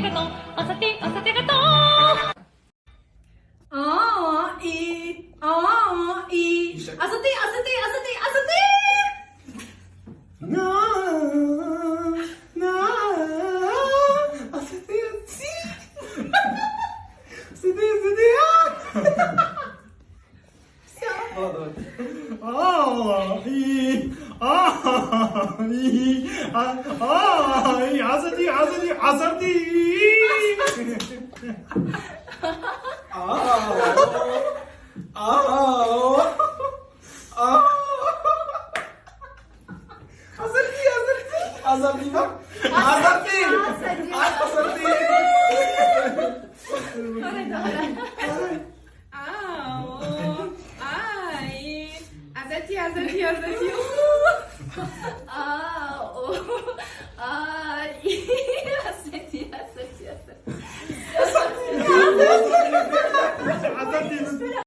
gato, asati gato. Asati, asati, asati, asati. Na, na, asati, asati. Asati, asati, asati, asati, asati. Azardi bak. Azardi. Azardi. Azati, azati, azati.